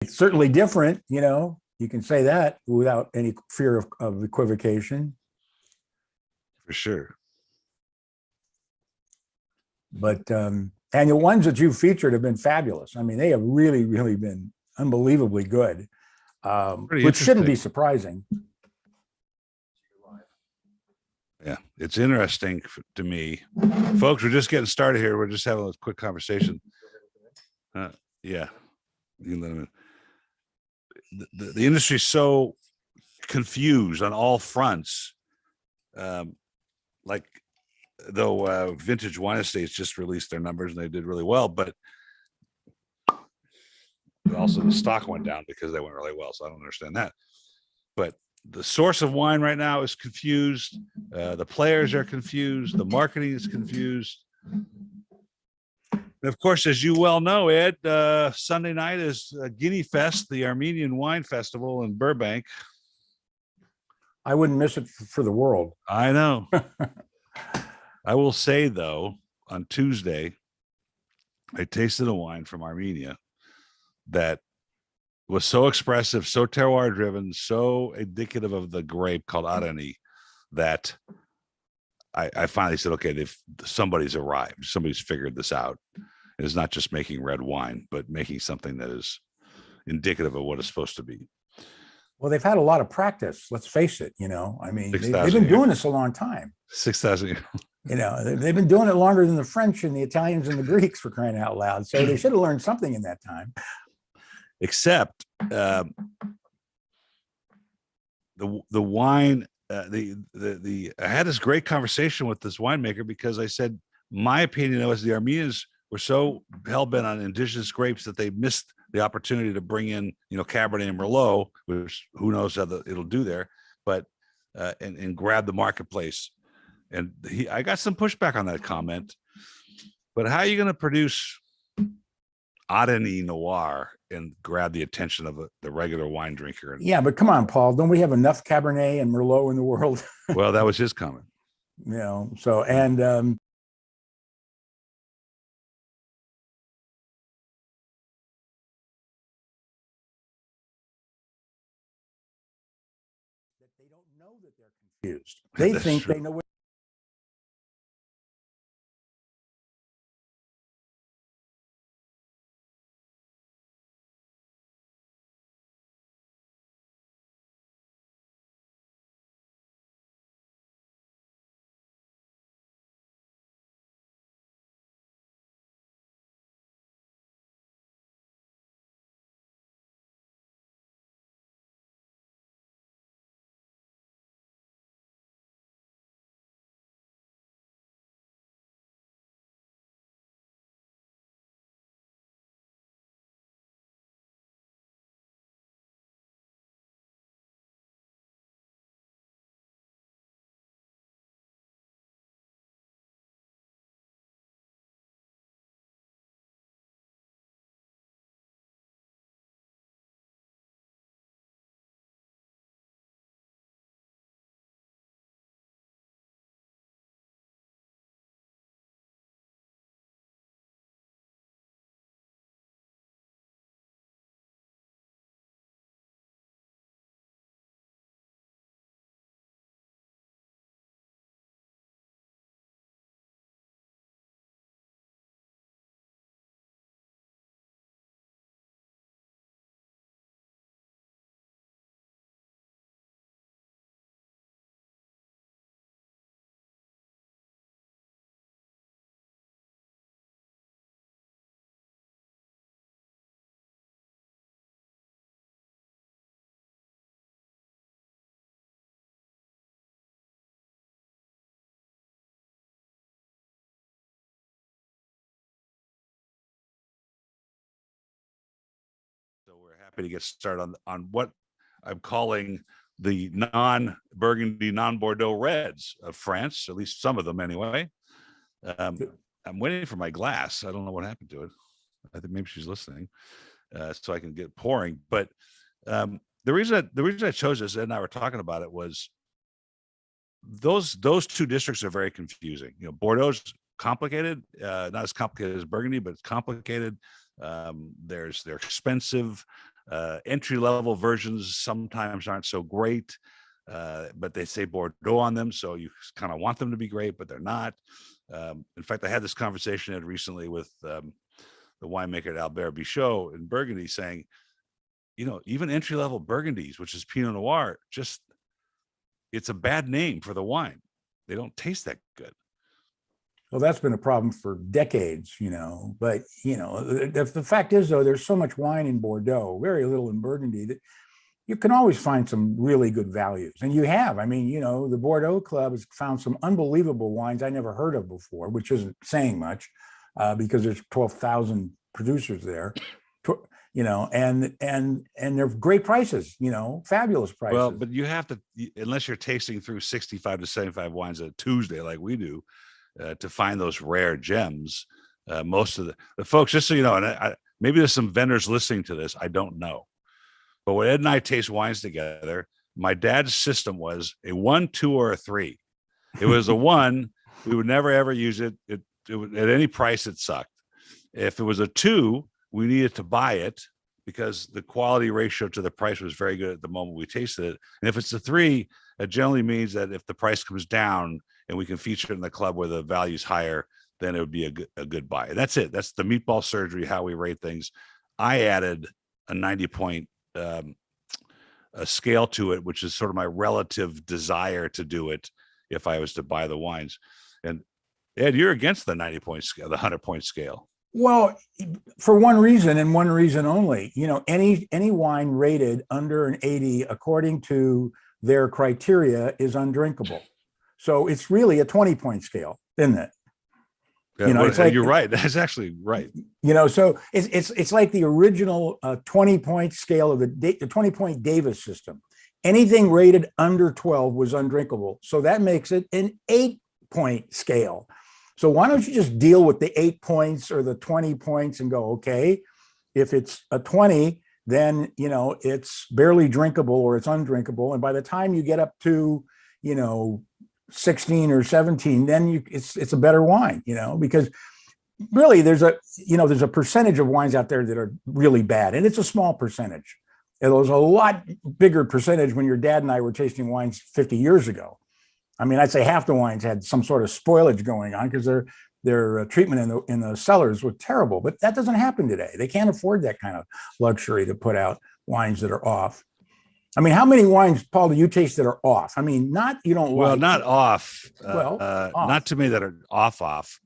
It's certainly different, you know, you can say that without any fear of equivocation. For sure. But and the ones that you've featured have been fabulous. I mean, they have really, really been unbelievably good, which shouldn't be surprising. Yeah, it's interesting to me. Folks, we're just getting started here. We're just having a quick conversation. Yeah, you can let them in. The industry's so confused on all fronts. Like, though Vintage Wine Estates just released their numbers and they did really well, but also the stock went down because they went really well. So I don't understand that. But the source of wine right now is confused. The players are confused. The marketing is confused. And of course, as you well know, Ed, Sunday night is Guinea Fest, the Armenian Wine Festival in Burbank. I wouldn't miss it for the world. I know. I will say, though, on Tuesday, I tasted a wine from Armenia that was so expressive, so terroir driven, so indicative of the grape called Arani, that I finally said, okay, somebody's arrived. Somebody's figured this out. It's not just making red wine, but making something that is indicative of what it's supposed to be. Well, they've had a lot of practice. Let's face it. You know, I mean, they've been years. doing this a long time. 6,000 years. You know, they've been doing it longer than the French and the Italians and the Greeks, for crying out loud. So they should have learned something in that time. Except the wine, I had this great conversation with this winemaker because I said, my opinion was the Armenians were so hell-bent on indigenous grapes that they missed the opportunity to bring in, you know, Cabernet and Merlot, which who knows how it'll do there, but and grab the marketplace. And I got some pushback on that comment. But how are you going to produce Arani Noir and grab the attention of the regular wine drinker? Yeah, but come on, Paul, don't we have enough Cabernet and Merlot in the world? Well, that was his comment. You know, so, and they don't know that they're confused. They think they know what. So we're happy to get started on what I'm calling the non-Burgundy, non-Bordeaux reds of France, at least some of them anyway. I'm waiting for my glass. I don't know what happened to it. I think maybe she's listening, so I can get pouring. But the reason I chose this, Ed and I were talking about it, was those two districts are very confusing. You know, Bordeaux's complicated, not as complicated as Burgundy, but it's complicated. They're expensive. Entry-level versions sometimes aren't so great, but they say Bordeaux on them, so you kind of want them to be great, but they're not. In fact, I had this conversation recently with the winemaker at Albert Bichot in Burgundy, saying, even entry-level Burgundies, which is Pinot Noir, it's a bad name for the wine. They don't taste that good. Well, that's been a problem for decades, but, the fact is, though, there's so much wine in Bordeaux, very little in Burgundy, that you can always find some really good values. And you have. I mean, the Bordeaux Club has found some unbelievable wines I never heard of before, which isn't saying much because there's 12,000 producers there, and they're great prices, fabulous prices. Well, but you have to, unless you're tasting through 65 to 75 wines a Tuesday like we do, to find those rare gems. Most of the folks, just so you know, and maybe there's some vendors listening to this, I don't know. But when Ed and I taste wines together, my dad's system was a 1, 2, or a 3. It was a 1, we would never ever use it. It at any price, it sucked. If it was a 2, we needed to buy it because the quality ratio to the price was very good at the moment we tasted it. And if it's a 3, it generally means that if the price comes down and we can feature it in the club where the value's higher, then it would be a good buy. And that's it. That's the meatball surgery, how we rate things. I added a 90-point a scale to it, which is sort of my relative desire to do it if I was to buy the wines. And Ed, you're against the 90-point scale, the 100-point scale. Well, for one reason and one reason only. Any wine rated under an 80 according to their criteria is undrinkable. So it's really a 20-point scale, isn't it? Yeah, it's like, you're right. That's actually right. So it's like the original 20-point scale of the 20-point Davis system. Anything rated under 12 was undrinkable. So that makes it an 8-point scale. So why don't you just deal with the 8 points or the 20 points and go, okay, if it's a 20, then, it's barely drinkable or it's undrinkable. And by the time you get up to, 16 or 17, then it's a better wine, because really there's a percentage of wines out there that are really bad, and it's a small percentage. It was a lot bigger percentage when your dad and I were tasting wines 50 years ago. I mean, I'd say half the wines had some sort of spoilage going on because their treatment in the cellars was terrible. But that doesn't happen today. They can't afford that kind of luxury to put out wines that are off. I mean, how many wines, Paul, do you taste that are off? I mean, you don't like. Well, not off. Off. Not to me that are off.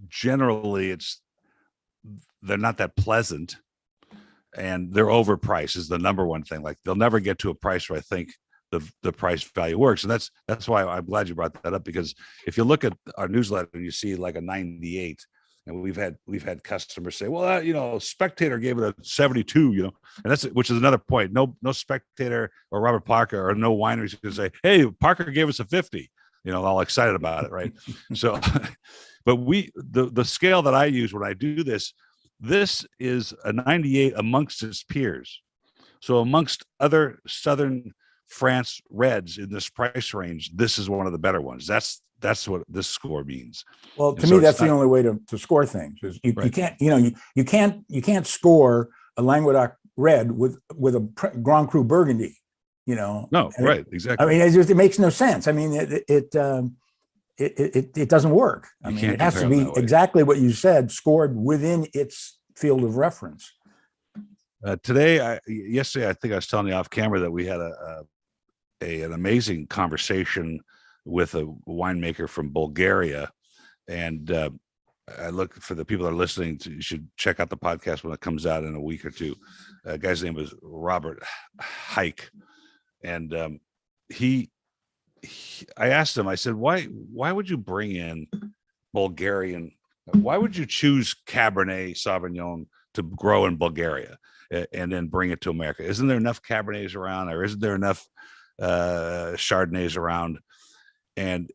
Generally, they're not that pleasant, and they're overpriced is the number one thing. Like, they'll never get to a price where I think the price value works. And that's why I'm glad you brought that up, because if you look at our newsletter and you see like a 98, and we've had customers say, well, Spectator gave it a 72, and which is another point. No Spectator or Robert Parker or no wineries can say, hey, Parker gave us a 50, all excited about it. Right. So, but the scale that I use when I do this is a 98 amongst its peers. So amongst other Southern France reds in this price range, this is one of the better ones. That's what this score means. Well, to me, that's the only way to score things. Is you can't, you can't score a Languedoc red with a Grand Cru Burgundy, No, right, exactly. I mean, it makes no sense. I mean, it doesn't work. I mean, it has to be exactly what you said, scored within its field of reference. Yesterday, I think I was telling you off camera that we had an amazing conversation with a winemaker from Bulgaria. And I look for the people that are listening you should check out the podcast when it comes out in a week or two. Guy's name was Robert Hike. And I asked him, I said, why would you bring in Bulgarian? Why would you choose Cabernet Sauvignon to grow in Bulgaria and then bring it to America? Isn't there enough Cabernets around, or isn't there enough Chardonnays around? And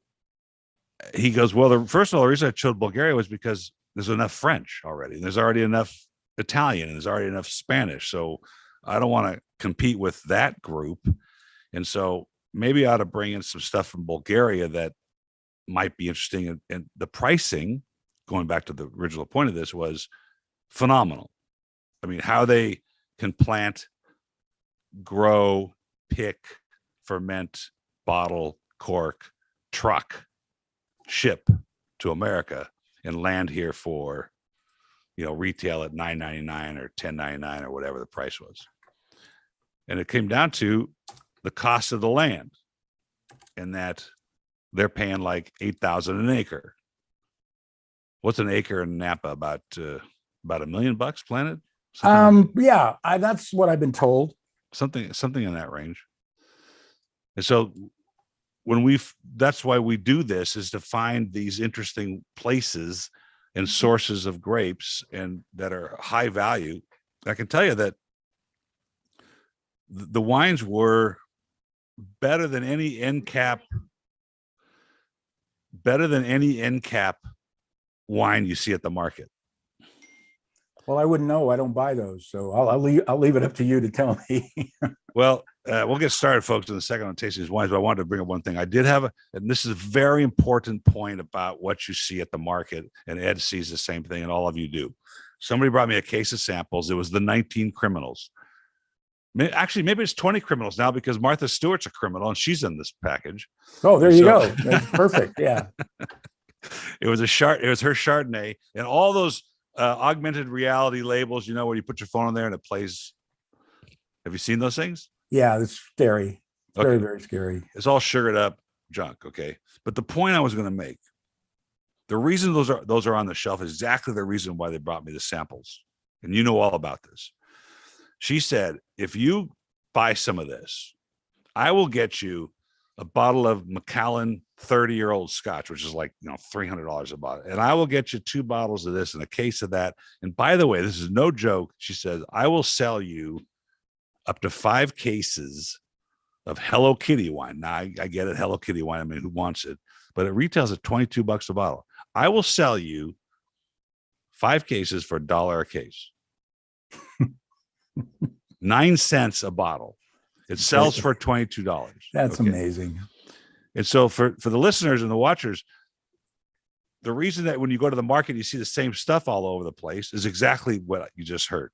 he goes, well, first of all, the reason I chose Bulgaria was because there's enough French already. There's already enough Italian, and there's already enough Spanish. So I don't want to compete with that group. And so maybe I ought to bring in some stuff from Bulgaria that might be interesting. And the pricing, going back to the original point of this, was phenomenal. I mean, how they can plant grow, pick, ferment, bottle, cork, truck, ship to America, and land here for, retail at $9.99 or $10.99 or whatever the price was. And it came down to the cost of the land, and that they're paying like $8,000 an acre. What's an acre in Napa? About $1 million, Planet? Yeah, that's what I've been told. Something in that range. And so that's why we do this, is to find these interesting places and sources of grapes and that are high value. I can tell you that the wines were better than any end cap wine you see at the market. Well, I wouldn't know. I don't buy those, so I'll leave it up to you to tell me. Well, we'll get started, folks, in a second on tasting these wines, but I wanted to bring up one thing. I did have and this is a very important point about what you see at the market, and Ed sees the same thing, and all of you do. Somebody brought me a case of samples. It was the 19 criminals. Actually, maybe it's 20 criminals now, because Martha Stewart's a criminal and she's in this package. Oh, there you go. That's perfect. Yeah. It was her Chardonnay, and all those augmented reality labels, where you put your phone on there and it plays. Have you seen those things? Yeah, it's scary. Okay. Very, very scary. It's all sugared up junk. Okay. But the point I was going to make, the reason those are on the shelf is exactly the reason why they brought me the samples. And you know all about this. She said, if you buy some of this, I will get you a bottle of Macallan 30-year-old Scotch, which is like, $300 a bottle. And I will get you 2 bottles of this and a case of that. And by the way, this is no joke. She says, I will sell you up to 5 cases of Hello Kitty wine. Now, I get it, Hello Kitty wine. I mean, who wants it? But it retails at $22 a bottle. I will sell you 5 cases for $1 a case. 9 cents a bottle. It sells for $22. That's amazing. And so for the listeners and the watchers, the reason that when you go to the market, you see the same stuff all over the place is exactly what you just heard.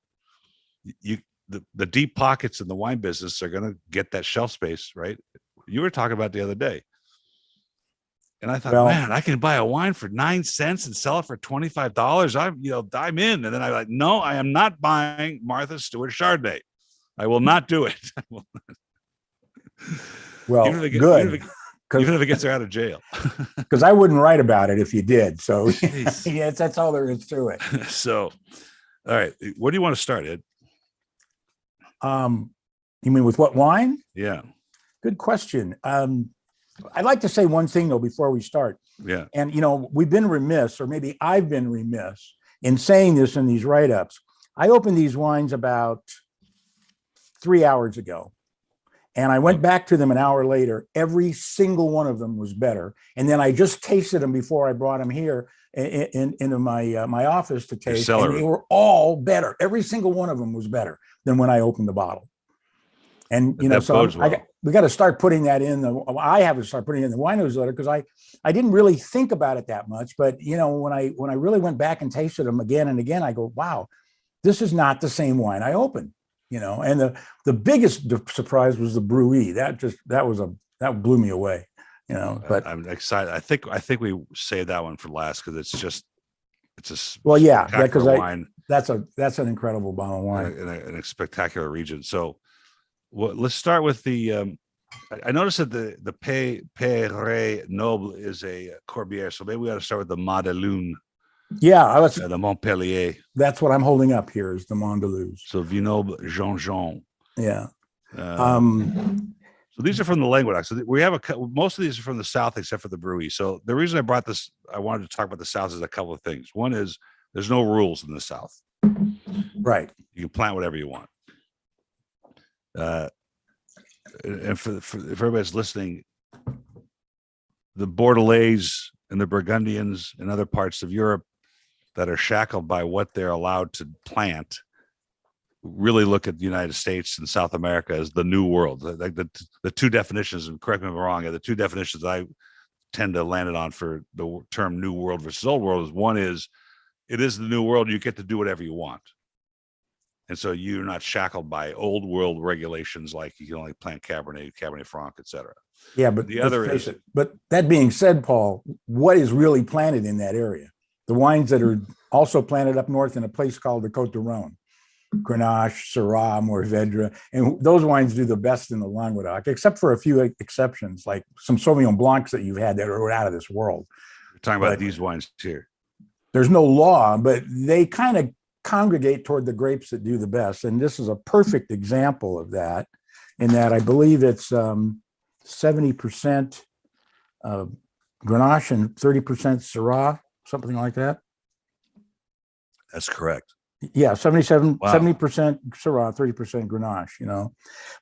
The deep pockets in the wine business are going to get that shelf space, right? You were talking about the other day. And I thought, man, I can buy a wine for 9 cents and sell it for $25. I'm in. And then I'm like, no, I am not buying Martha Stewart Chardonnay. I will not do it. Well, good. Even if it gets her out of jail. Because I wouldn't write about it if you did. So yes, that's all there is to it. So, all right. Where do you want to start, Ed? You mean with what wine? Yeah. Good question. I'd like to say one thing, though, before we start. Yeah. And, we've been remiss, or maybe I've been remiss in saying this in these write-ups. I opened these wines about 3 hours ago, and I went back to them an hour later. Every single one of them was better. And then I just tasted them before I brought them here into my office to taste. And they were all better. Every single one of them was better than when I opened the bottle. And so we got to start putting that in I have to start putting it in the wine newsletter, because I didn't really think about it that much. But when I really went back and tasted them again and again, I go, wow, this is not the same wine I opened. And the biggest surprise was the Bruy. That blew me away. But I'm excited. I think we saved that one for last, because it's a wine. That's an incredible bottle of wine in a spectacular region. So, let's start with the. I noticed that the Père Noble is a Corbière, so maybe we got to start with the Mondeluz. Yeah, the Montpellier. That's what I'm holding up here is the Mondeluz. So Vignoble Jean. Yeah. So these are from the Languedoc. So we have most of these are from the South, except for the Bruy. So the reason I brought this, I wanted to talk about the South, is a couple of things. One is there's no rules in the South. Right. You can plant whatever you want. And for if everybody's listening, the Bordelais and the Burgundians and other parts of Europe that are shackled by what they're allowed to plant really look at the United States and South America as the new world. Like the two definitions, and correct me if I'm wrong, the two definitions that I tend to land it on for the term new world versus old world is, one is, it is the new world. You get to do whatever you want. And so you're not shackled by old world regulations like you can only plant Cabernet, Cabernet Franc, etc. Yeah, but The other is, but that being said, Paul, what is really planted in that area? The wines that are also planted up north in a place called the Côte d'Rhône, Grenache, Syrah, Mourvèdre, and those wines do the best in the Languedoc, except for a few exceptions, like some Sauvignon Blancs that you've had that are out of this world. we're talking about these wines here. There's no law, but they kind of congregate toward the grapes that do the best. And this is a perfect example of that, in that I believe it's 70% Grenache and 30% Syrah, something like that. That's correct. Yeah, 70% Syrah, 30% Grenache,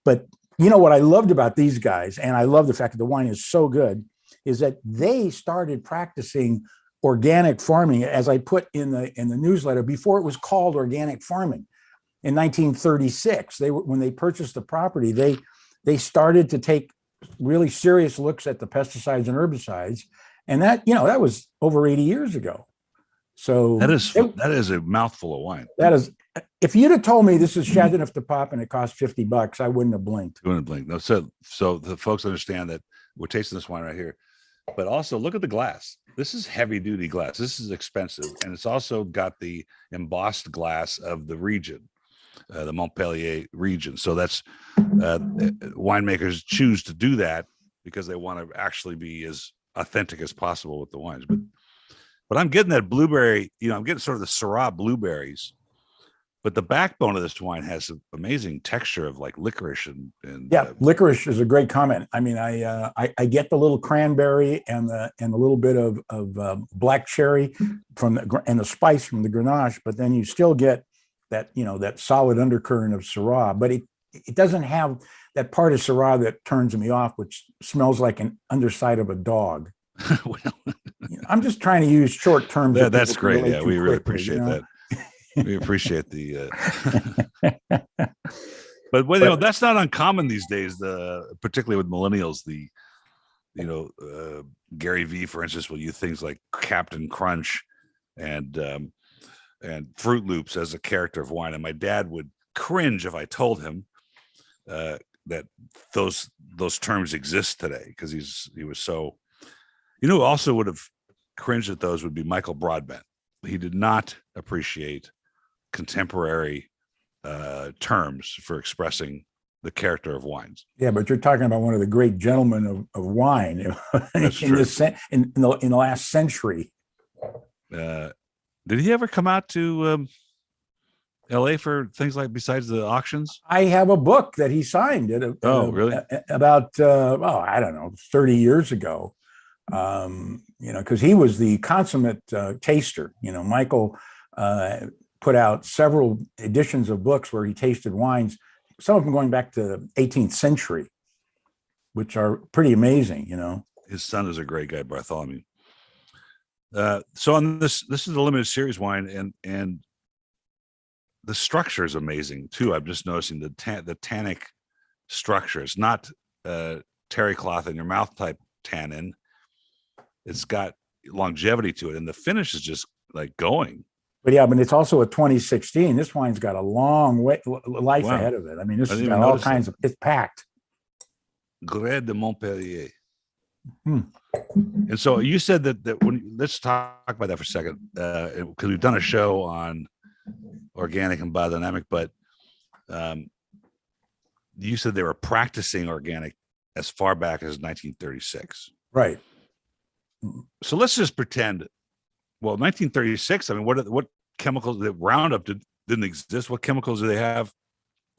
But what I loved about these guys, and I love the fact that the wine is so good, is that they started practicing organic farming, as I put in the newsletter, before it was called organic farming. In 1936, when they purchased the property, they started to take really serious looks at the pesticides and herbicides, and that was over 80 years ago. So that is a mouthful of wine. That is, if you'd have told me this is Chateauneuf de Pape and it cost $50, I wouldn't have blinked. You wouldn't blink. No, so the folks understand that we're tasting this wine right here, but also look at the glass. This is heavy duty glass. This is expensive, and it's also got the embossed glass of the region, the Montpellier region. So that's winemakers choose to do that because they want to actually be as authentic as possible with the wines. But I'm getting that blueberry, I'm getting sort of the Syrah blueberries, but the backbone of this wine has an amazing texture of like licorice and licorice is a great comment. I mean, I get the little cranberry and the little bit of black cherry and the spice from the Grenache, but then you still get that that solid undercurrent of Syrah, but it doesn't have that part of Syrah that turns me off, which smells like an underside of a dog. Well, I'm just trying to use short terms. That's great. Yeah, we really appreciate that. We appreciate the. But that's not uncommon these days. Particularly with millennials, Gary V, for instance, will use things like Captain Crunch and Fruit Loops as a character of wine, and my dad would cringe if I told him that those terms exist today, because he was so. Who also would have cringed at those would be Michael Broadbent. He did not appreciate contemporary terms for expressing the character of wines. Yeah, but you're talking about one of the great gentlemen of wine in the last century. Did he ever come out to LA for things like besides the auctions? I have a book that he signed really? About I don't know, 30 years ago. Because he was the consummate taster. Michael put out several editions of books where he tasted wines, some of them going back to the 18th century, which are pretty amazing. His son is a great guy, Bartholomew. So on this is a limited series wine, and the structure is amazing too. I'm just noticing the tannic structure. It's not terry cloth in your mouth type tannin. It's got longevity to it, and the finish is just like going. But it's also a 2016. This wine's got a long life ahead of it. I mean, this has got all kinds of. It's packed. Grès de Montpellier. And so you said that when let's talk about that for a second, because we've done a show on organic and biodynamic, but you said they were practicing organic as far back as 1936. Right. So let's just pretend. Well, 1936. I mean, what chemicals? The Roundup didn't exist. What chemicals do they have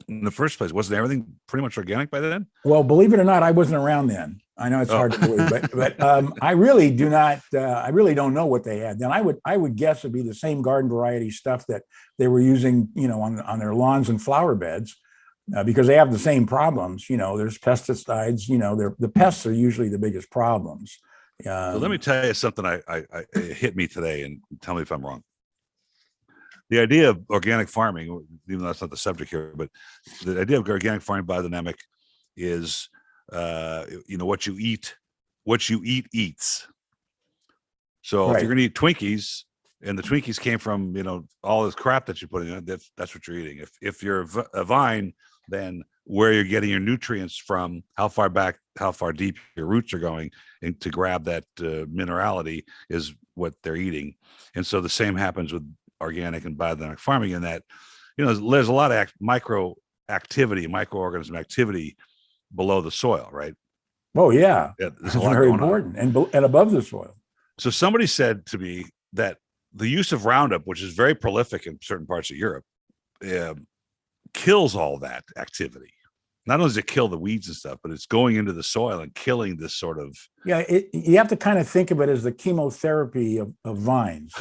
in the first place? Wasn't everything pretty much organic by then? Well, believe it or not, I wasn't around then. I know it's hard to believe, but I really do not. I really don't know what they had then. I would guess it'd be the same garden variety stuff that they were using, on their lawns and flower beds, because they have the same problems. There's pesticides. The pests are usually the biggest problems. So let me tell you something. It hit me today, and tell me if I'm wrong. The idea of organic farming, even though that's not the subject here, but the idea of organic farming biodynamic is, what you eat eats. So if you're going to eat Twinkies, and the Twinkies came from, all this crap that you're putting in. That's what you're eating. If you're a vine, then where you're getting your nutrients from, how far back, how far deep your roots are going, and to grab that minerality is what they're eating. And so the same happens with organic and biodynamic farming, in that, there's a lot of microorganism activity below the soil, right? Oh yeah, There's it's a lot very going on. important, and above the soil. So somebody said to me that the use of Roundup, which is very prolific in certain parts of Europe, kills all that activity. Not only does it kill the weeds and stuff, but it's going into the soil and killing this sort of. Yeah, you have to kind of think of it as the chemotherapy of vines.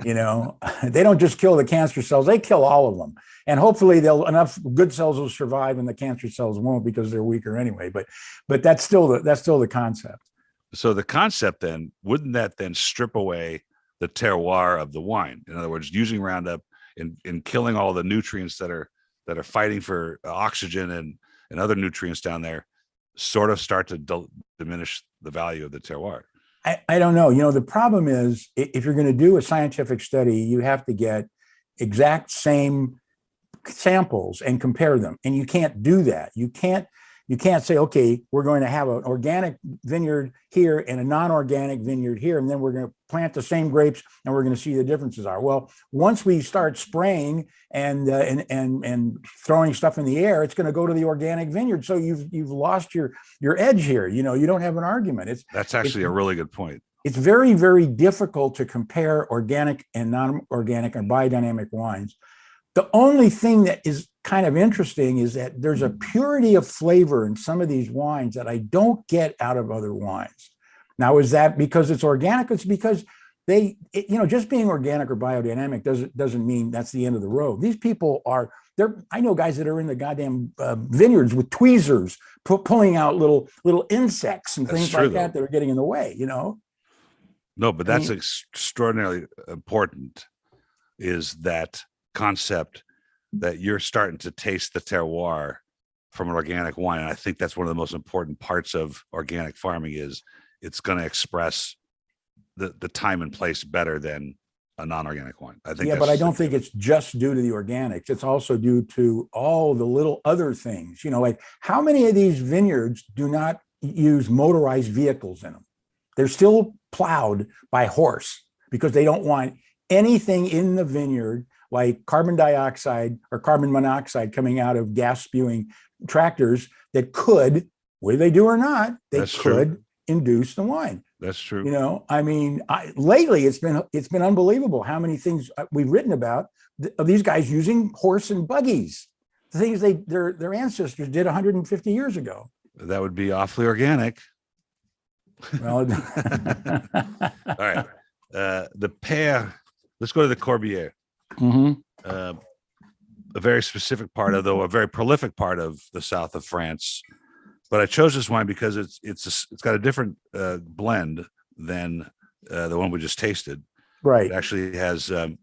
They don't just kill the cancer cells; they kill all of them. And hopefully, enough good cells will survive, and the cancer cells won't, because they're weaker anyway. But that's still the concept. So the concept then, wouldn't that then strip away the terroir of the wine? In other words, using Roundup and killing all the nutrients that are fighting for oxygen and other nutrients down there, sort of start to diminish the value of the terroir. I don't know. The problem is, if you're going to do a scientific study, you have to get exact same samples and compare them. And you can't do that. You can't say, okay, we're going to have an organic vineyard here and a non-organic vineyard here, and then we're going to plant the same grapes and we're going to see the differences are. Well, once we start spraying and throwing stuff in the air, it's going to go to the organic vineyard. So you've lost your edge here. You don't have an argument. That's actually a really good point. It's very, very difficult to compare organic and non-organic and biodynamic wines. The only thing that is kind of interesting is that there's a purity of flavor in some of these wines that I don't get out of other wines. Now, is that because it's organic? It's because just being organic or biodynamic doesn't mean that's the end of the road. These people I know guys that are in the goddamn vineyards with tweezers, pulling out little insects and things like that are getting in the way, No, but that's extraordinarily important, is that concept that you're starting to taste the terroir from an organic wine. And I think that's one of the most important parts of organic farming, is it's going to express the time and place better than a non-organic wine. I think. Yeah, but I don't think it's just due to the organics. It's also due to all the little other things, like how many of these vineyards do not use motorized vehicles in them? They're still plowed by horse because they don't want anything in the vineyard like carbon dioxide or carbon monoxide coming out of gas spewing tractors that could, whether they do or not, could induce the wine. That's true. Lately it's been unbelievable how many things we've written about of these guys using horse and buggies, the things their ancestors did 150 years ago. That would be awfully organic. Well, all right. The pear. Let's go to the Corbière. Mm-hmm. A very specific part, although a very prolific part of the south of France. But I chose this wine because it's got a different blend than the one we just tasted. Right. It actually has Grenache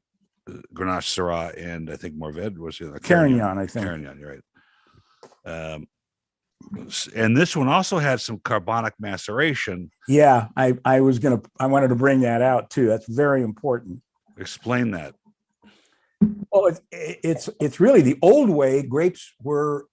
Syrah and I think Mourvedre was Carignan. I think Carignan. You're right. And this one also had some carbonic maceration. Yeah, I wanted to bring that out too. That's very important. Explain that. Well, it's really the old way grapes were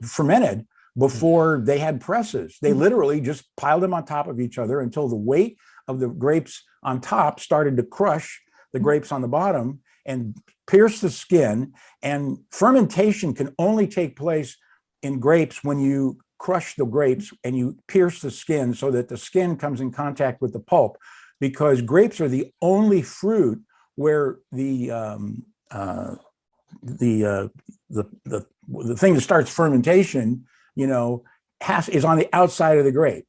fermented before they had presses. They literally just piled them on top of each other until the weight of the grapes on top started to crush the grapes on the bottom and pierce the skin. And fermentation can only take place in grapes when you crush the grapes and you pierce the skin so that the skin comes in contact with the pulp, because grapes are the only fruit where the thing that starts fermentation, is on the outside of the grape,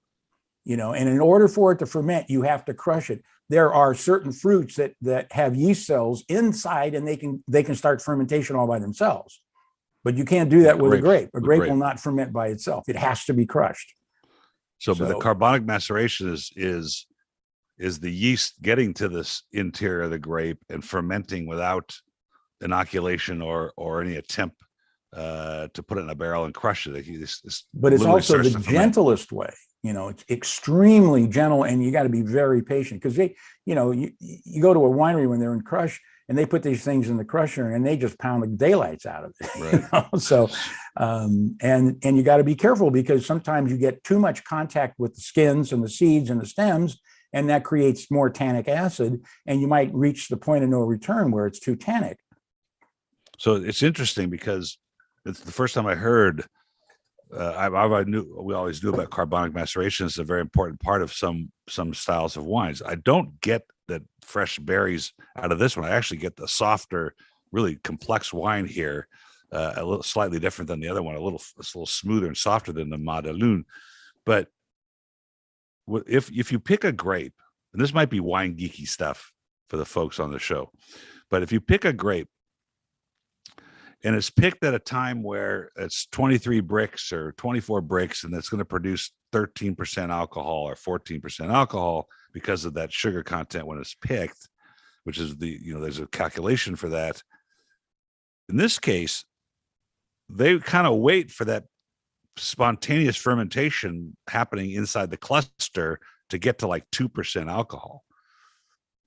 and in order for it to ferment, you have to crush it. There are certain fruits that have yeast cells inside, and they can start fermentation all by themselves. But you can't do that with a grape. A grape will not ferment by itself. It has to be crushed. But the carbonic maceration is the yeast getting to this interior of the grape and fermenting without inoculation or any attempt to put it in a barrel and crush it. But it's also the gentlest way. It's extremely gentle, and you got to be very patient because you go to a winery when they're in crush, and they put these things in the crusher and they just pound the daylights out of it. Right. So, and you got to be careful because sometimes you get too much contact with the skins and the seeds and the stems, and that creates more tannic acid, and you might reach the point of no return where it's too tannic. So it's interesting because it's the first time I heard. I knew we always knew about carbonic maceration. It's a very important part of some styles of wines. I don't get the fresh berries out of this one. I actually get the softer, really complex wine here, a little slightly different than the other one. It's a little smoother and softer than the Mondeluz. But if you pick a grape, and this might be wine geeky stuff for the folks on the show, but if you pick a grape, and it's picked at a time where it's 23 bricks or 24 bricks, and it's going to produce 13% alcohol or 14% alcohol because of that sugar content when it's picked, which is there's a calculation for that. In this case, they kind of wait for that spontaneous fermentation happening inside the cluster to get to like 2% alcohol.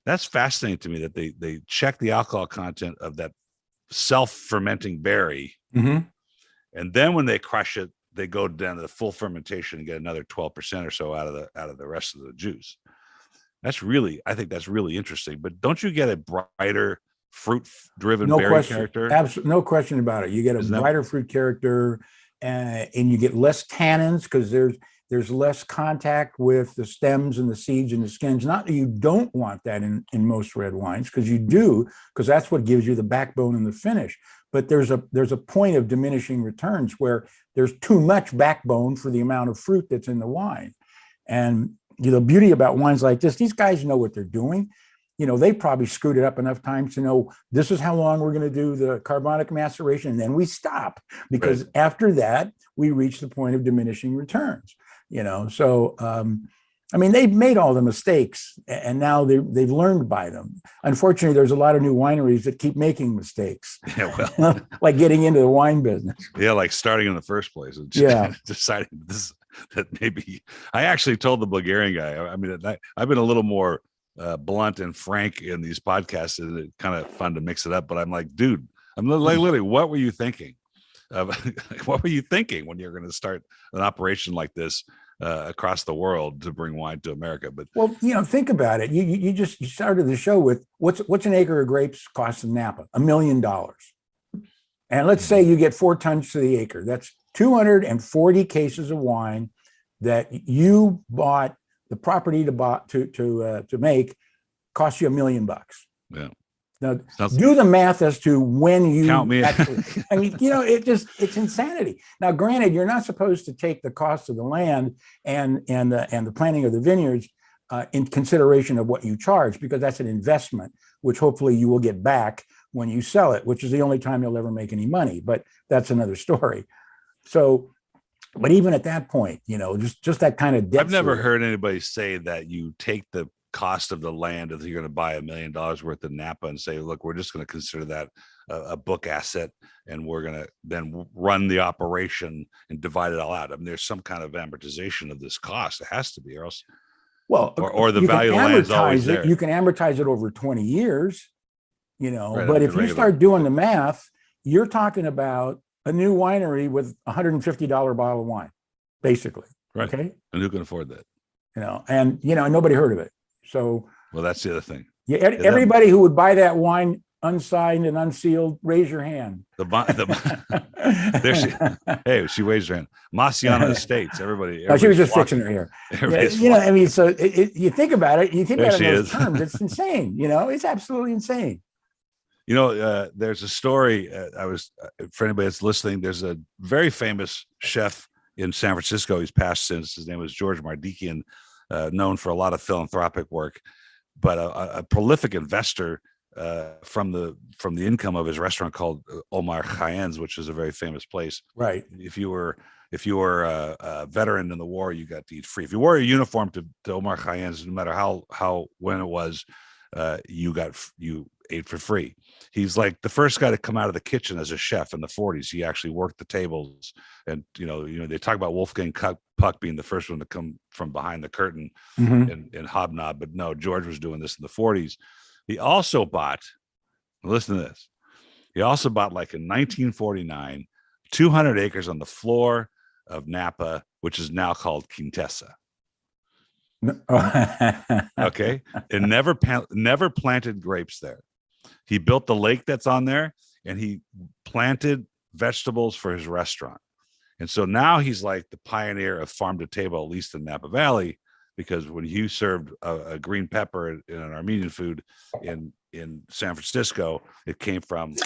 That's fascinating to me that they check the alcohol content of that self-fermenting berry, mm-hmm. and then when they crush it, they go down to the full fermentation and get another 12% or so out of the rest of the juice. I think that's really interesting. But don't you get a brighter fruit-driven berry character? Absolutely, no question about it. You get a brighter fruit character, and you get less tannins because there's less contact with the stems and the seeds and the skins. Not that you don't want that in most red wines, because you do, because that's what gives you the backbone and the finish. But there's a point of diminishing returns where there's too much backbone for the amount of fruit that's in the wine. And the beauty about wines like this, these guys know what they're doing. They probably screwed it up enough times to know this is how long we're going to do the carbonic maceration, and then we stop, because after that we reach the point of diminishing returns. So they've made all the mistakes, and now they've learned by them. Unfortunately, there's a lot of new wineries that keep making mistakes. Yeah, well, like getting into the wine business. Yeah, like starting in the first place and deciding that maybe. I actually told the Bulgarian guy. I've been a little more blunt and frank in these podcasts, and it's kind of fun to mix it up. But I'm like, dude, I'm like, literally, what were you thinking? What were you thinking when you're going to start an operation like this across the world to bring wine to America? But think about it. You started the show with what's an acre of grapes cost in Napa? $1 million. And let's say you get 4 tons to the acre. That's 240 cases of wine that you bought the property to make, cost you $1 million. Yeah. Now, do the math as to when you count me. Actually, it's insanity. Now, granted, you're not supposed to take the cost of the land and the planting of the vineyards in consideration of what you charge, because that's an investment, which hopefully you will get back when you sell it, which is the only time you'll ever make any money. But that's another story. So, but even at that point, just that kind of debt. I've never heard anybody say that you take the cost of the land if you're going to buy $1 million worth of Napa and say, look, we're just going to consider that a book asset, and we're going to then run the operation and divide it all out. There's some kind of amortization of this cost. It has to be, or else. Well, or the value of the land is always there. You can amortize it over 20 years, Right, but if you start doing the math, you're talking about a new winery with $150 bottle of wine, basically. Right. Okay. And who can afford that? And nobody heard of it. So, well, that's the other thing. Yeah, everybody who would buy that wine unsigned and unsealed, raise your hand. She raised her hand. Massiana Estates. Everybody she was just fixing her hair. So you think about it. You think about it in those terms. It's insane. It's absolutely insane. There's a story. For anybody that's listening, there's a very famous chef in San Francisco. He's passed since. His name was George Mardikian. Known for a lot of philanthropic work, but a prolific investor from the income of his restaurant called Omar Khayyam's, which is a very famous place. Right. If you were a veteran in the war, you got to eat free. If you wore a uniform to Omar Khayyam's, no matter when it was, you ate for free. He's like the first guy to come out of the kitchen as a chef in the 40s. He actually worked the tables, and they talk about Wolfgang Puck being the first one to come from behind the curtain and hobnob, but no, George was doing this in the 40s. He also bought, listen to this. He also bought, like in 1949, 200 acres on the floor of Napa, which is now called Quintessa. Okay, and never planted grapes there. He built the lake that's on there, and he planted vegetables for his restaurant. And so now he's like the pioneer of farm to table, at least in Napa Valley, because when you served a green pepper in an Armenian food in San Francisco, it came from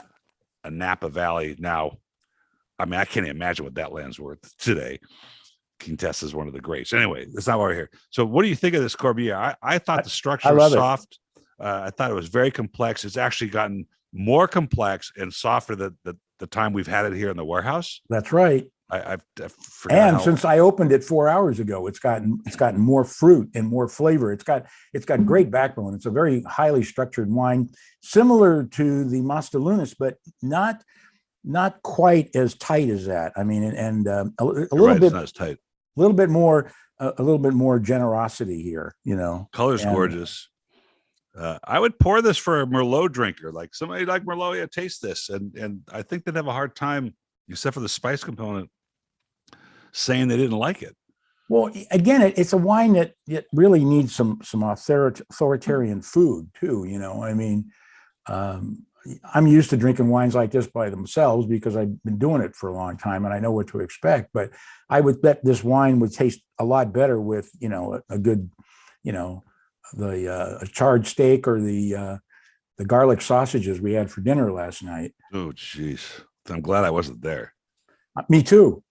a Napa Valley. Now, I mean, I can't imagine what that land's worth today. Quintessa is one of the greats. Anyway, that's not why we're here. So what do you think of this Corbière? I thought the structure was soft. I thought it was very complex. It's actually gotten more complex and softer the time we've had it here in the warehouse. That's right. I forgot. And since I opened it 4 hours ago, it's gotten more fruit and more flavor. It's got great backbone. It's a very highly structured wine, similar to the Mondeluz, but not quite as tight as that. I mean, and a little bit, it's not as tight. A little bit more generosity here. Color's gorgeous. I would pour this for a Merlot drinker, like somebody like Merlot. Yeah, taste this, and I think they'd have a hard time, except for the spice component, saying they didn't like it. Well, again, it's a wine that it really needs some authoritarian food too. I mean, I'm used to drinking wines like this by themselves because I've been doing it for a long time and I know what to expect. But I would bet this wine would taste a lot better with, a good, a charred steak or the garlic sausages we had for dinner last night. Oh, geez. I'm glad I wasn't there. Me too.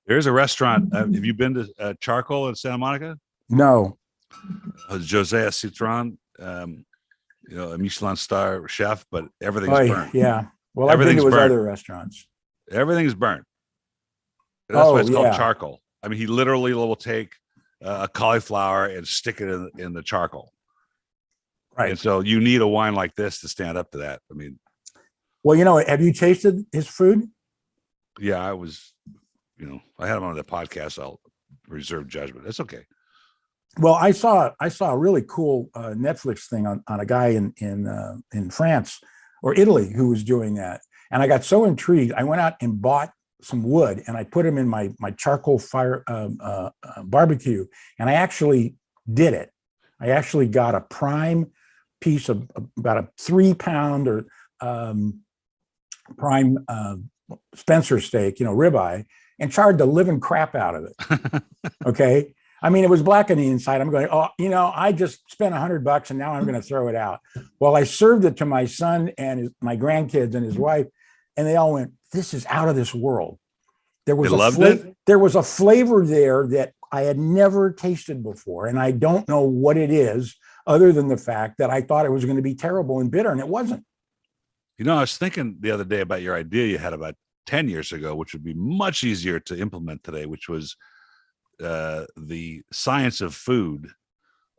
There's a restaurant. Have you been to Charcoal in Santa Monica? No. José Citron, a Michelin star chef, but everything's burnt. Yeah. Well, I've been to his other restaurants. Everything's burnt. That's why it's called charcoal. I mean, he literally will take a cauliflower and stick it in the charcoal. Right. And so you need a wine like this to stand up to that. I mean, well, have you tasted his food? Yeah, I was, I had him on the podcast. I'll reserve judgment. It's okay. Well, I saw a really cool Netflix thing on a guy in France or Italy who was doing that, and I got so intrigued. I went out and bought some wood, and I put them in my charcoal fire barbecue, and I actually did it. I actually got a prime piece of about a 3-pound or prime Spencer steak, ribeye, and charred the living crap out of it. Okay. I mean, it was black on the inside. I'm going, I just spent $100 and now I'm going to throw it out. Well, I served it to my son and my grandkids and his wife, and they all went, "This is out of this world." There was there was a flavor there that I had never tasted before. And I don't know what it is other than the fact that I thought it was going to be terrible and bitter, and it wasn't. I was thinking the other day about your idea you had about 10 years ago, which would be much easier to implement today, which was the science of food.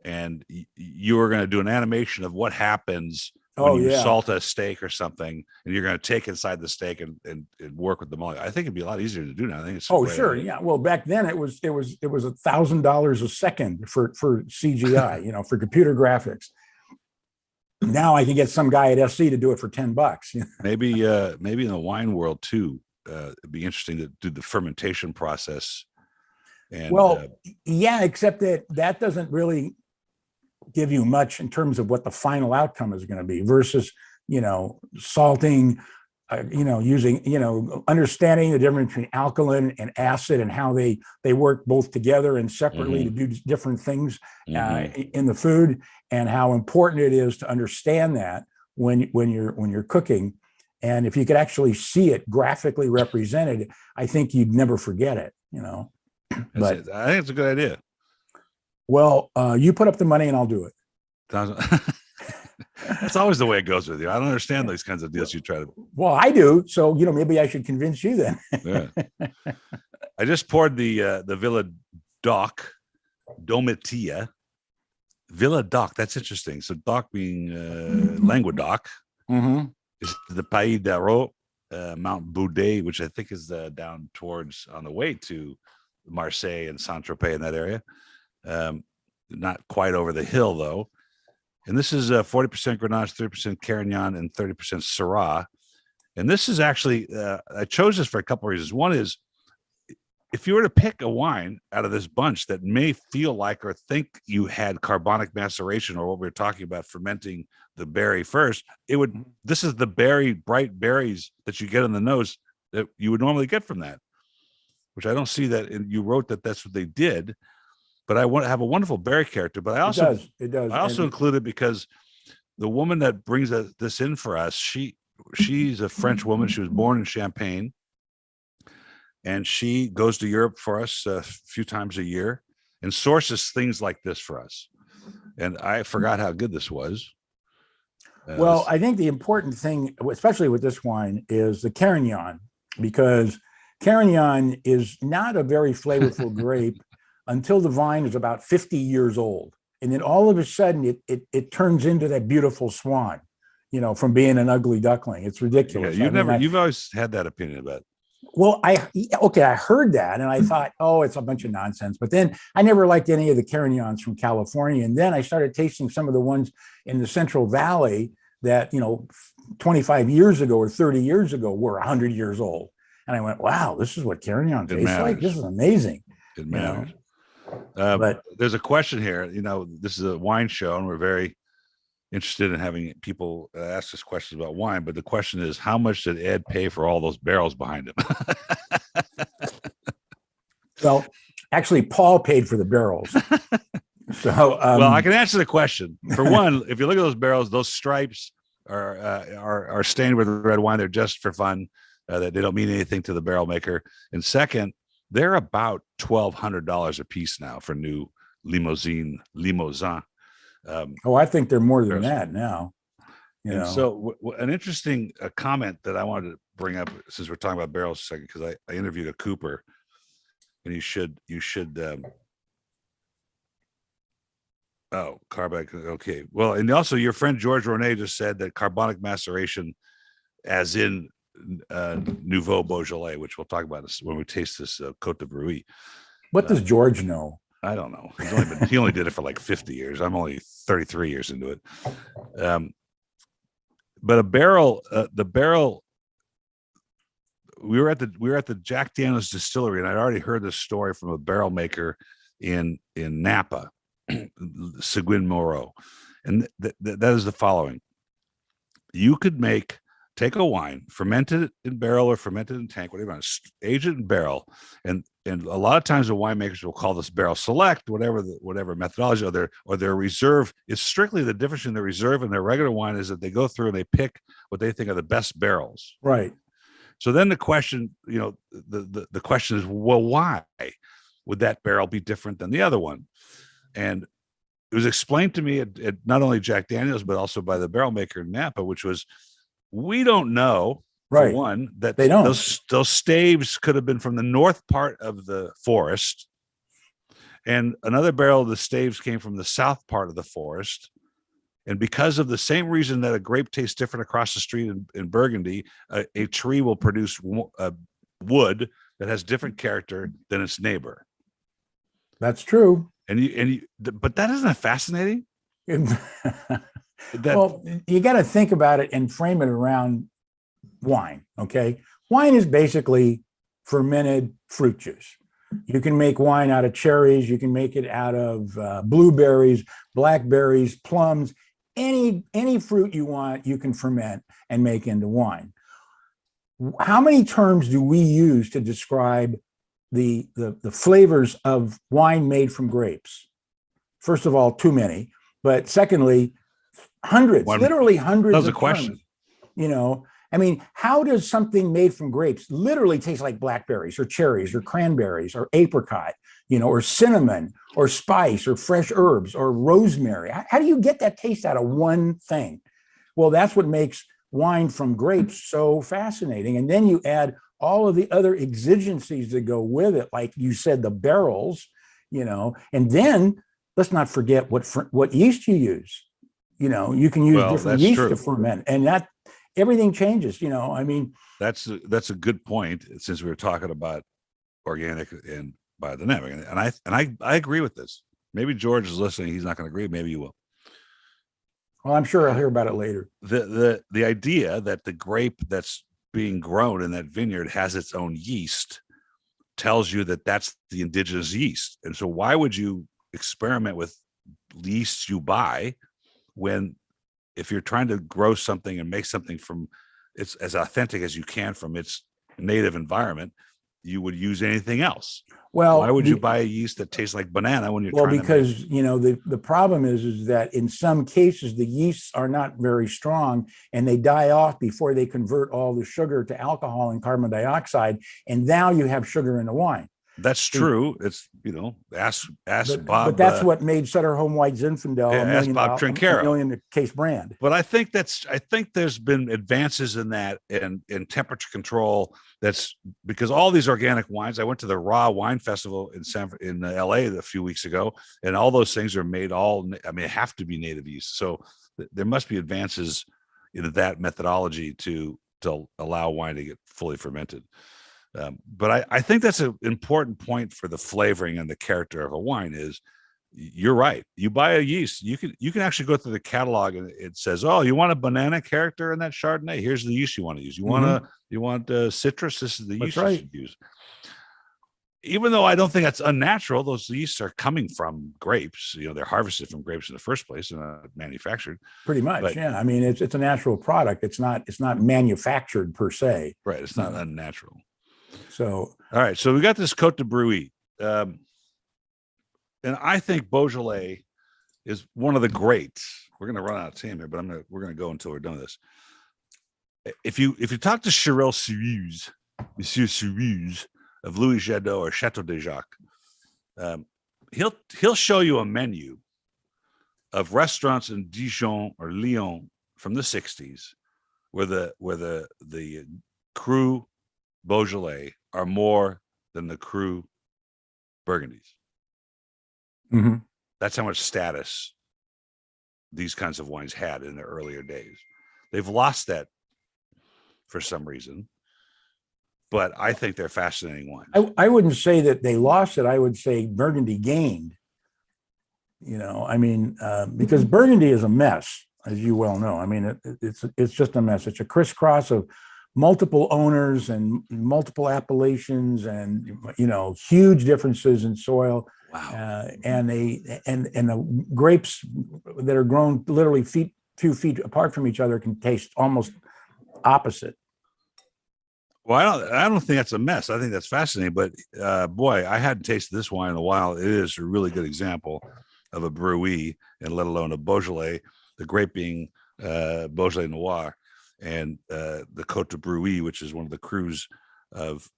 And you were going to do an animation of what happens when you salt a steak or something, and you're going to take inside the steak and work with the molecule. I think it'd be a lot easier to do now. I think it's sure. Yeah. Well, back then it was $1,000 a second for CGI, for computer graphics. Now I can get some guy at SC to do it for $10. Maybe in the wine world too, it'd be interesting to do the fermentation process. And, except that doesn't really give you much in terms of what the final outcome is going to be versus, salting, using, understanding the difference between alkaline and acid and how they work both together and separately to do different things in the food, and how important it is to understand that when you're cooking. And if you could actually see it graphically represented, I think you'd never forget it, But I think it's a good idea. Well, you put up the money and I'll do it. That's always the way it goes with you. I don't understand these kinds of deals you try to. Well, I do. So, maybe I should convince you then. Yeah. I just poured the Villa Doc Domitia Villa d'Oc. That's interesting. So Doc being Languedoc. Mm-hmm. Is the Pays d'Aro, Mount Boudet, which I think is down towards on the way to Marseille and Saint-Tropez in that area. Not quite over the hill though. And this is 40% Grenache, 30% Carignan, and 30% Syrah. And this is actually, I chose this for a couple of reasons. One is, if you were to pick a wine out of this bunch that may feel like or think you had carbonic maceration, or what we were talking about, fermenting the berry first, this is the bright berries that you get in the nose that you would normally get from that, which I don't see that. And you wrote that that's what they did, but I want to have a wonderful berry character. But I also, it does. I also included because the woman that brings this in for us, she's a French woman. She was born in Champagne. And she goes to Europe for us a few times a year and sources things like this for us. And I forgot how good this was. Well, I think the important thing, especially with this wine, is the Carignan, because Carignan is not a very flavorful grape until the vine is about 50 years old. And then all of a sudden it turns into that beautiful swan, from being an ugly duckling. It's ridiculous. Yeah, you've always had that opinion about it. Well, I heard that and I thought, oh, it's a bunch of nonsense. But then I never liked any of the Carignans from California. And then I started tasting some of the ones in the Central Valley that, 25 years ago or 30 years ago were 100 years old. And I went, wow, this is what Carignan tastes like. This is amazing. It matters. But there's a question here. This is a wine show and we're very interested in having people ask us questions about wine, but the question is, how much did Ed pay for all those barrels behind him? Well, actually, Paul paid for the barrels. So, well, I can answer the question. For one, if you look at those barrels, those stripes are stained with red wine. They're just for fun. That they don't mean anything to the barrel maker. And second, they're about $1,200 a piece now for new Limousin. I think they're more than that now. So an interesting comment that I wanted to bring up, since we're talking about barrels a second, because I interviewed a Cooper, and you should carbonic. Okay. Well, and also your friend George Ronay just said that carbonic maceration, as in Nouveau Beaujolais, which we'll talk about when we taste this Côte de Brouilly. What does George know? I don't know. He only did it for like 50 years. I'm only 33 years into it. But the barrel, we were at the Jack Daniel's distillery, and I'd already heard this story from a barrel maker in Napa, Seguin Moreau. And that is the following. You could take a wine, ferment it in barrel or ferment it in tank, whatever you want, age it in barrel. And a lot of times the winemakers will call this barrel select, whatever methodology, or their reserve is strictly the difference in their reserve and their regular wine is that they go through and they pick what they think are the best barrels. Right. So then the question, the question is, well, why would that barrel be different than the other one? And it was explained to me at not only Jack Daniel's, but also by the barrel maker in Napa, which was, we don't know, right? For one, that they don't. Those staves could have been from the north part of the forest, and another barrel of the staves came from the south part of the forest. And because of the same reason that a grape tastes different across the street in Burgundy, a tree will produce wood that has different character than its neighbor. That's true. But that isn't fascinating. Well, you got to think about it and frame it around wine. Okay. Wine is basically fermented fruit juice. You can make wine out of cherries. You can make it out of blueberries, blackberries, plums, any fruit you want, you can ferment and make into wine. How many terms do we use to describe the flavors of wine made from grapes? First of all, too many. But secondly, hundreds, literally hundreds. That was of a question. Terms. How does something made from grapes literally taste like blackberries or cherries or cranberries or apricot, or cinnamon or spice or fresh herbs or rosemary? How do you get that taste out of one thing? Well, that's what makes wine from grapes so fascinating. And then you add all of the other exigencies that go with it, like you said, the barrels, and then let's not forget what yeast you use. You can use Well, different that's yeast true. to ferment, and that everything changes. I mean, That's a good point. Since we were talking about organic and biodynamic, and I agree with this. Maybe George is listening. He's not going to agree. Maybe you will. well, I'm sure I'll hear about it later. The idea that the grape that's being grown in that vineyard has its own yeast tells you that that's the indigenous yeast. And so why would you experiment with yeast you buy when, if you're trying to grow something and make something from it's as authentic as you can from its native environment, you would use anything else? Well, why would you buy a yeast that tastes like banana when you're well, trying because to make... the problem is that in some cases the yeasts are not very strong, and they die off before they convert all the sugar to alcohol and carbon dioxide, and now you have sugar in the wine. That's true. It's ask Bob. But that's what made Sutter Home White Zinfandel a million case brand. But I think there's been advances in that in temperature control. That's because all these organic wines. I went to the Raw Wine Festival in LA a few weeks ago, and all those things are made have to be native yeast. So there must be advances in that methodology to allow wine to get fully fermented. But I think that's an important point for the flavoring and the character of a wine. Is you're right. You buy a yeast, you can actually go through the catalog and it says, oh, you want a banana character in that Chardonnay? Here's the yeast you want to use. You want citrus? This is the yeast you should use. Even though I don't think that's unnatural, those yeasts are coming from grapes. They're harvested from grapes in the first place and manufactured. Pretty much, yeah. I mean, it's a natural product. It's not manufactured per se. Right. It's not unnatural. So, all right. So we got this Côte de Brouilly. And I think Beaujolais is one of the greats. We're going to run out of time here, but we're going to go until we're done with this. If you talk to Cheryl Cerise, Monsieur Cerise of Louis Jadot or Chateau de Jacques, he'll show you a menu of restaurants in Dijon or Lyon from the 60s where the Cru Beaujolais are more than the Cru Burgundies. Mm-hmm. That's how much status these kinds of wines had in their earlier days. They've lost that for some reason, but I think they're fascinating wines. I wouldn't say that they lost it. I would say Burgundy gained. Because Burgundy is a mess, as you well know. I mean, it's just a mess. It's a crisscross of multiple owners and multiple appellations, and huge differences in soil. Wow. And the grapes that are grown literally 2 feet apart from each other can taste almost opposite. Well, I don't think that's a mess. I think that's fascinating. But boy, I hadn't tasted this wine in a while. It is a really good example of a Brouilly, and let alone a Beaujolais. The grape being Beaujolais Noir, and the Côte de Brouilly, which is one of the crus of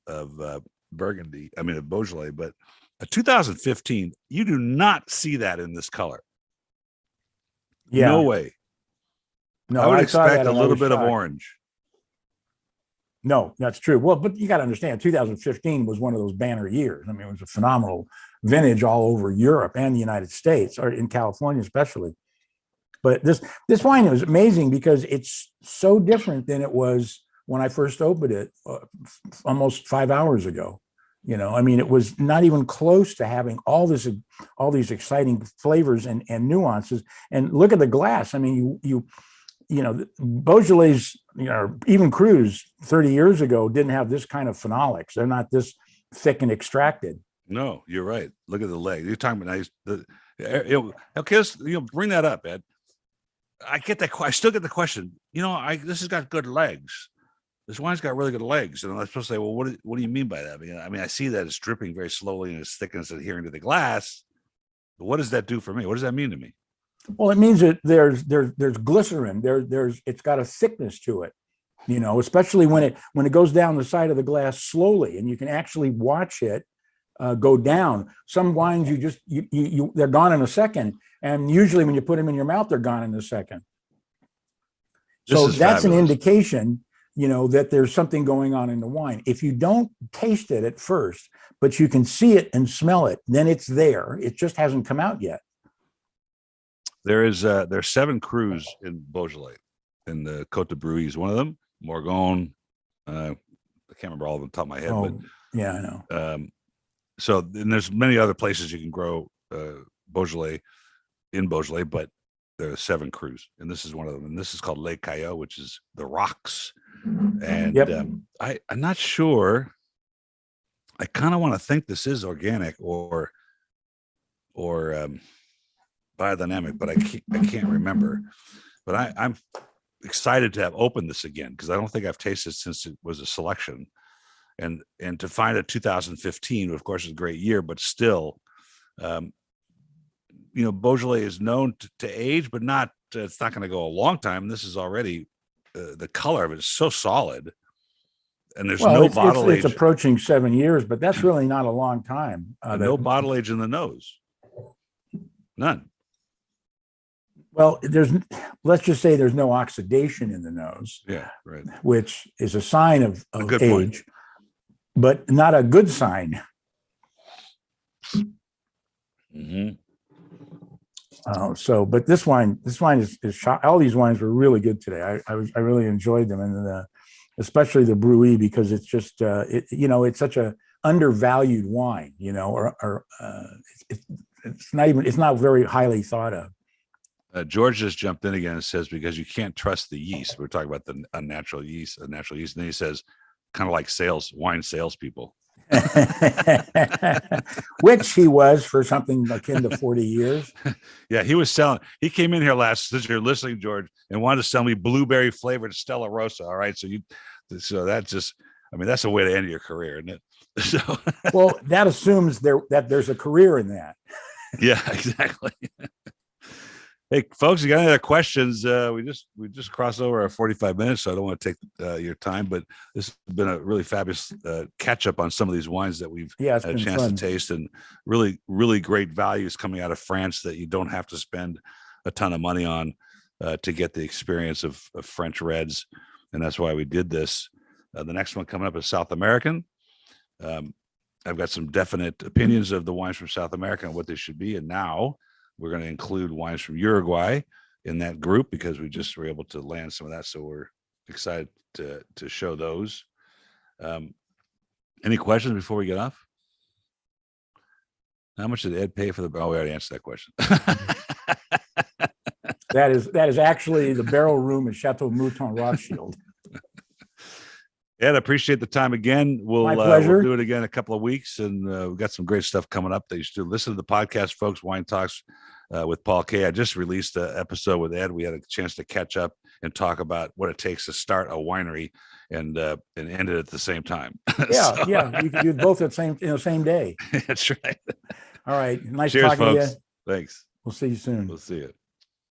Burgundy. I mean, of Beaujolais. But 2015, you do not see that in this color. Yeah. No way. No, I would expect a little bit of orange. No, that's true. Well, but you got to understand, 2015 was one of those banner years. I mean, it was a phenomenal vintage all over Europe and the United States, or in California especially. But this wine was amazing because it's so different than it was when I first opened it almost 5 hours ago. It was not even close to having all these exciting flavors and nuances. And look at the glass. I mean, Beaujolais, even Crus 30 years ago didn't have this kind of phenolics. They're not this thick and extracted. No, you're right. Look at the leg. You're talking about okay. Let's bring that up, Ed. I get that. I still get the question. This has got good legs. This wine's got really good legs, and I'm supposed to say, well, what do you mean by that? I mean, I see that it's dripping very slowly and its thickness adhering to the glass. But what does that do for me? What does that mean to me? Well, it means that there's glycerin. It's got a thickness to it, especially when it goes down the side of the glass slowly, and you can actually watch it go down. Some wines they're gone in a second, and usually when you put them in your mouth, they're gone in a second. So that's an indication, that there's something going on in the wine. If you don't taste it at first, but you can see it and smell it, then it's there. It just hasn't come out yet. There's 7 crus in Beaujolais, in the Côte de Bruy is one of them. Morgon, I can't remember all of them off the top of my head, but yeah, I know. So and there's many other places you can grow Beaujolais in Beaujolais, but there are 7 crus, and this is one of them. And this is called Les Cailloux, which is the rocks. And I'm not sure. I kind of want to think this is organic or biodynamic, but I can't remember. But I'm excited to have opened this again because I don't think I've tasted since it was a selection. And to find a 2015, of course, is a great year, but still, Beaujolais is known to age, but not. It's not going to go a long time. This is already the color of it is so solid, and there's no bottle age. It's approaching 7 years, but that's really not a long time. No bottle age in the nose. None. Well, let's just say there's no oxidation in the nose. Yeah, right. Which is a sign of age, point. But not a good sign. Mm-hmm. But this wine is all these wines were really good today. I really enjoyed them, and especially the Bruy, because it's just it's such a undervalued wine, it's not very highly thought of. George just jumped in again and says, because you can't trust the yeast. We're talking about a natural yeast. And then he says, kind of like wine salespeople. Which he was for something akin to 40 years. Yeah, he came in here since you're listening, George, and wanted to sell me blueberry flavored Stella Rosa. All right. So that's just, that's a way to end your career, isn't it? So well, that assumes that there's a career in that. Yeah, exactly. Hey, folks, you got any other questions? We just crossed over our 45 minutes, so I don't want to take your time, but this has been a really fabulous catch up on some of these wines that we've had a chance to taste, and really, really great values coming out of France that you don't have to spend a ton of money on to get the experience of French reds, and that's why we did this. The next one coming up is South American. I've got some definite opinions of the wines from South America and what they should be, and now we're going to include wines from Uruguay in that group because we just were able to land some of that. So we're excited to show those. Any questions before we get off? How much did Ed pay for we already answered that question. That is actually the barrel room at Chateau Mouton Rothschild. Ed, I appreciate the time again. My pleasure. We'll do it again in a couple of weeks, and we've got some great stuff coming up that you should listen to the podcast, folks. Wine Talks with Paul K. I just released an episode with Ed. We had a chance to catch up and talk about what it takes to start a winery and end it at the same time. Yeah, yeah, you can do both at the same day. That's right. All right, nice Cheers, talking folks. to you. Thanks. We'll see you soon. We'll see you.